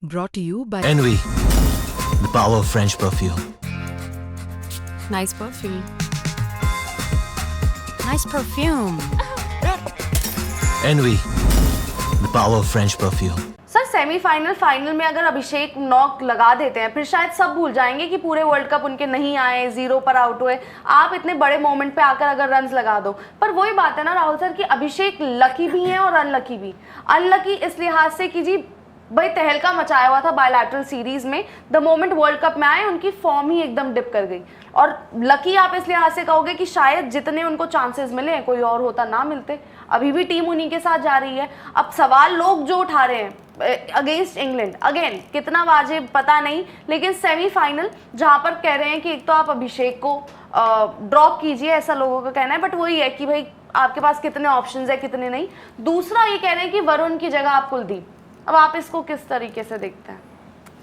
Brought to you by Envy, the power of French perfume. Nice perfume. Nice perfume. Envy, the power of French perfume. Sir semifinal final में अगर अभिषेक knock लगा देते हैं फिर शायद सब भूल जाएंगे कि पूरे वर्ल्ड कप उनके नहीं आए, 0 पर आउट हुए। आप इतने बड़े मोमेंट पे आकर अगर रन्स लगा दो, पर वही बात है ना राहुल सर कि अभिषेक लकी भी हैं और अनलकी भी। अनलकी इस लिहाज से कि जी भाई तहलका मचाया हुआ था बायलैटरल सीरीज में, द मोमेंट वर्ल्ड कप में आए उनकी फॉर्म ही एकदम डिप कर गई। और लकी आप इस लिहाज से कहोगे कि शायद जितने उनको चांसेस मिले कोई और होता ना मिलते। अभी भी टीम उन्हीं के साथ जा रही है। अब सवाल लोग जो उठा रहे हैं अगेंस्ट इंग्लैंड, अगेन कितना वाजिब पता नहीं, लेकिन सेमीफाइनल जहां पर कह रहे हैं कि एक तो आप अभिषेक को ड्रॉप कीजिए, ऐसा लोगों का कहना है, बट वही है कि भाई आपके पास कितने ऑप्शंस है कितने नहीं। दूसरा ये कह रहे हैं कि वरुण की जगह आप कुलदीप। अब आप इसको किस तरीके से देखते हैं?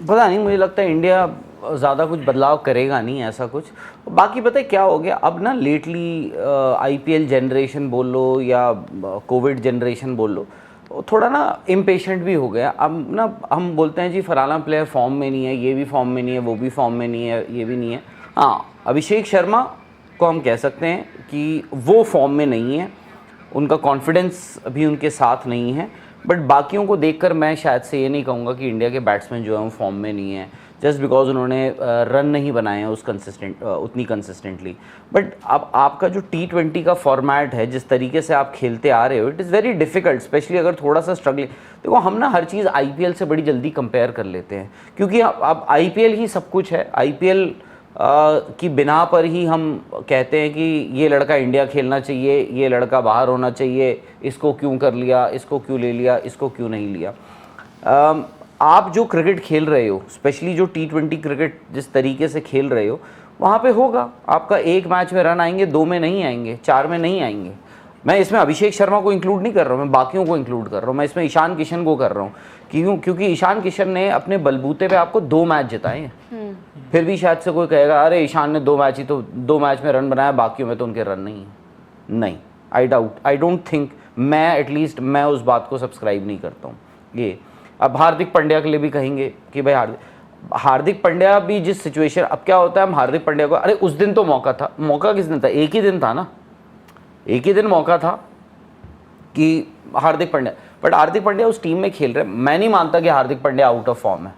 पता नहीं, मुझे लगता है इंडिया ज़्यादा कुछ बदलाव करेगा नहीं ऐसा कुछ। बाकी पता है क्या हो गया अब ना, लेटली आईपीएल जनरेशन बोल लो या कोविड जनरेशन बोल लो, थोड़ा ना इम्पेशेंट भी हो गया। अब ना हम बोलते हैं जी फलाना प्लेयर फॉर्म में नहीं है, ये भी फॉर्म में नहीं है, वो भी फॉर्म में नहीं है, ये भी नहीं है। हाँ, अभिषेक शर्मा को हम कह सकते हैं कि वो फॉर्म में नहीं है, उनका कॉन्फिडेंस अभी उनके साथ नहीं है। बट बाकियों को देखकर मैं शायद से ये नहीं कहूँगा कि इंडिया के बैट्समैन जो हैं वो फॉर्म में नहीं है, जस्ट बिकॉज उन्होंने रन नहीं बनाए हैं उतनी कंसिस्टेंटली। बट अब आपका जो T20 का फॉर्मेट है, जिस तरीके से आप खेलते आ रहे हो, it is very difficult, specially अगर थोड़ा सा स्ट्रगलिंग। देखो हम ना हर चीज़ IPL से बड़ी जल्दी कंपेयर कर लेते हैं, क्योंकि अब IPL ही सब कुछ है। IPL की बिना पर ही हम कहते हैं कि ये लड़का इंडिया खेलना चाहिए, ये लड़का बाहर होना चाहिए, इसको क्यों कर लिया, इसको क्यों ले लिया, इसको क्यों नहीं लिया। आप जो क्रिकेट खेल रहे हो, स्पेशली जो T20 क्रिकेट जिस तरीके से खेल रहे हो, वहाँ पे होगा आपका एक मैच में रन आएंगे, 2 में नहीं आएंगे, 4 में नहीं आएंगे। मैं इसमें अभिषेक शर्मा को इंक्लूड नहीं कर रहा हूँ, मैं बाकियों को इंक्लूड कर रहा हूँ। मैं इसमें ईशान किशन को कर रहा हूँ, क्योंकि ईशान किशन ने अपने बलबूते पे आपको 2 मैच जिताए हैं। फिर भी शायद से कोई कहेगा अरे ईशान ने 2 मैच ही तो 2 मैच में रन बनाया, बाकियों में तो उनके रन नहीं है। नहीं, आई डोंट थिंक, मैं एटलीस्ट मैं उस बात को सब्सक्राइब नहीं करता हूँ। ये अब हार्दिक पांड्या के लिए भी कहेंगे कि भाई हार्दिक पांड्या भी जिस सिचुएशन, अब क्या होता है, हम हार्दिक पांड्या को, अरे उस दिन तो मौका था, मौका किस दिन था, एक ही दिन था ना, एक ही दिन मौका था कि हार्दिक पांड्या, बट हार्दिक पांड्या उस टीम में खेल रहे। मैं नहीं मानता कि Hardik Pandya out of form है।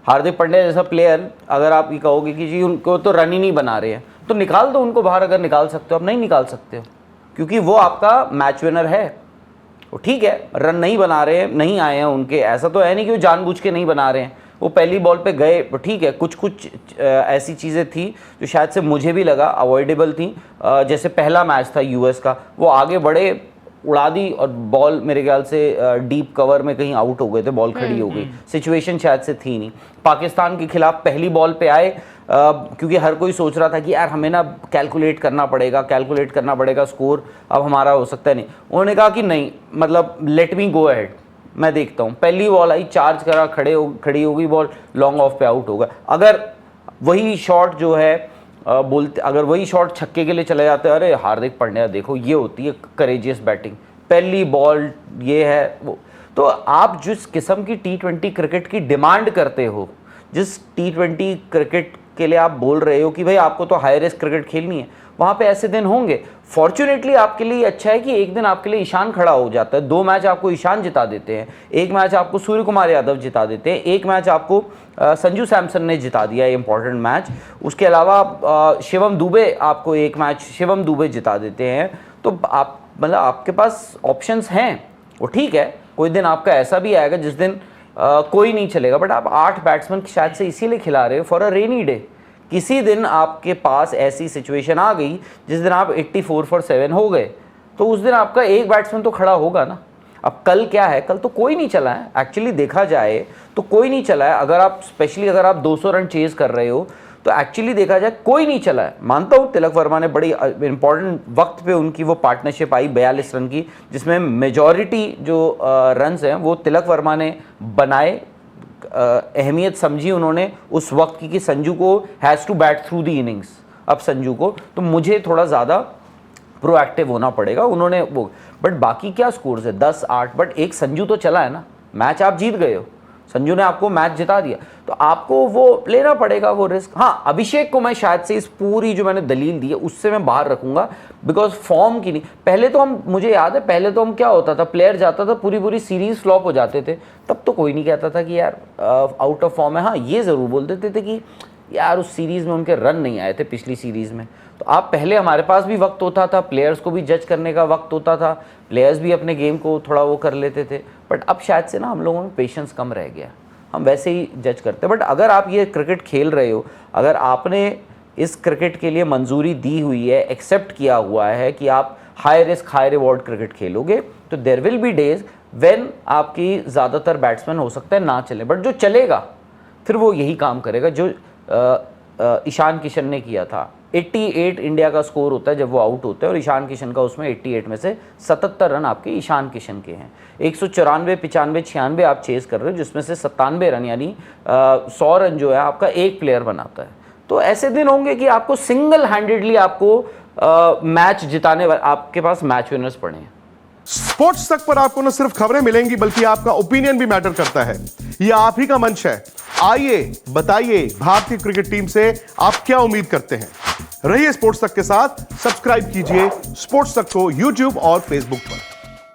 हार्दिक पांड्या जैसा प्लेयर, अगर आप ये कहोगे कि जी उनको तो रन ही नहीं बना रहे हैं, तो निकाल दो उनको बाहर, अगर निकाल सकते हो। आप नहीं निकाल सकते हो, क्योंकि वो आपका मैच विनर है। वो ठीक है, रन नहीं बना रहे हैं, नहीं आए हैं उनके, ऐसा तो है नहीं कि वो जानबूझ के नहीं बना रहे हैं, वो पहली बॉल पे गए, ठीक है। कुछ ऐसी चीज़ें थी जो शायद से मुझे भी लगा अवॉइडेबल थी, जैसे पहला मैच था US का, वो आगे बढ़े, उड़ा दी और बॉल मेरे ख्याल से डीप कवर में कहीं आउट हो गए थे, बॉल खड़ी हो गई, सिचुएशन शायद से थी नहीं। पाकिस्तान के खिलाफ पहली बॉल पे आए, क्योंकि हर कोई सोच रहा था कि यार हमें ना कैलकुलेट करना पड़ेगा स्कोर, अब हमारा हो सकता है नहीं। उन्होंने कहा कि नहीं, मतलब लेट मी गो अहेड, मैं देखता हूँ। पहली बॉल आई, चार्ज करा, खड़ी हो गई बॉल, लॉन्ग ऑफ पे आउट होगा। अगर वही शॉट जो है अगर वही शॉट छक्के के लिए चले जाते हैं, अरे हार्दिक पांड्या देखो, ये होती है करेजियस बैटिंग, पहली बॉल ये है वो। तो आप जिस किस्म की T20 क्रिकेट की डिमांड करते हो, जिस T20 क्रिकेट के लिए आप बोल रहे हो कि भाई आपको तो हाई रिस्क क्रिकेट खेलनी है, वहाँ पे ऐसे दिन होंगे। फॉर्चुनेटली आपके लिए अच्छा है कि एक दिन आपके लिए ईशान खड़ा हो जाता है, 2 मैच आपको ईशान जिता देते हैं, 1 मैच आपको सूर्य कुमार यादव जिता देते हैं, 1 मैच आपको संजू सैमसन ने जिता दिया, इंपॉर्टेंट मैच। उसके अलावा शिवम दुबे आपको 1 मैच शिवम दुबे जिता देते हैं। तो आप मतलब आपके पास ऑप्शंस हैं, वो ठीक है। कोई दिन आपका ऐसा भी आएगा जिस दिन कोई नहीं चलेगा, बट आप 8 बैट्समैन शायद से इसीलिए खिला रहे हो फॉर अ रेनी डे। किसी दिन आपके पास ऐसी सिचुएशन आ गई जिस दिन आप 84 for 7 हो गए, तो उस दिन आपका एक बैट्समैन तो खड़ा होगा ना। अब कल क्या है, कल तो कोई नहीं चला है, एक्चुअली देखा जाए तो कोई नहीं चला है। अगर आप स्पेशली अगर आप 200 रन चेज कर रहे हो तो एक्चुअली देखा जाए कोई नहीं चला है। मानता हूँ तिलक वर्मा ने बड़ी इंपॉर्टेंट वक्त पे उनकी वो पार्टनरशिप आई 42 रन की, जिसमें मेजॉरिटी जो रन्स हैं वो तिलक वर्मा ने बनाए। अहमियत समझी उन्होंने उस वक्त की कि संजू को has to bat through the innings. अब संजू को तो मुझे थोड़ा ज़्यादा प्रोएक्टिव होना पड़ेगा, उन्होंने वो। बट बाकी क्या स्कोर्स है 10-8, बट एक संजू तो चला है ना, मैच आप जीत गए हो। संजू ने आपको मैच जिता दिया, तो आपको वो लेना पड़ेगा वो रिस्क। हाँ, अभिषेक को मैं शायद से इस पूरी जो मैंने दलील दी है उससे मैं बाहर रखूंगा, बिकॉज फॉर्म की नहीं। पहले तो हम, मुझे याद है पहले तो हम क्या होता था, प्लेयर जाता था पूरी सीरीज फ्लॉप हो जाते थे, तब तो कोई नहीं कहता था कि यार आउट ऑफ फॉर्म है। हाँ, ये ज़रूर बोल देते थे कि यार उस सीरीज़ में उनके रन नहीं आए थे पिछली सीरीज़ में। तो आप पहले, हमारे पास भी वक्त होता था, प्लेयर्स को भी जज करने का वक्त होता था, प्लेयर्स भी अपने गेम को थोड़ा वो कर लेते थे, बट अब शायद से ना हम लोगों में पेशेंस कम रह गया, हम वैसे ही जज करते। बट अगर आप ये क्रिकेट खेल रहे हो, अगर आपने इस क्रिकेट के लिए मंजूरी दी हुई है, एक्सेप्ट किया हुआ है कि आप high risk high reward cricket खेलोगे, तो there will be days when आपकी ज़्यादातर बैट्समैन हो सकता है ना चले, बट जो चलेगा फिर वो यही काम करेगा जो ईशान किशन ने किया था। 88 इंडिया का स्कोर होता है जब वो आउट होते हैं, और ईशान किशन का उसमें 88 में से 77 रन आपके ईशान किशन के हैं। 194, 95, 96 आप चेस कर रहे हो, जिसमें से 97 रन यानी 100 रन जो है आपका एक प्लेयर बनाता है। तो ऐसे दिन होंगे कि आपको सिंगल हैंडेडली आपको मैच जिताने वाले, आपके पास मैच विनर्स पड़े हैं। स्पोर्ट्स तक पर आपको न सिर्फ खबरें मिलेंगी बल्कि आपका ओपिनियन भी मैटर करता है। यह आप ही का मंच है। आइए बताइए, भारतीय क्रिकेट टीम से आप क्या उम्मीद करते हैं। रहिए स्पोर्ट्स तक के साथ, सब्सक्राइब कीजिए स्पोर्ट्स तक को यूट्यूब और फेसबुक पर।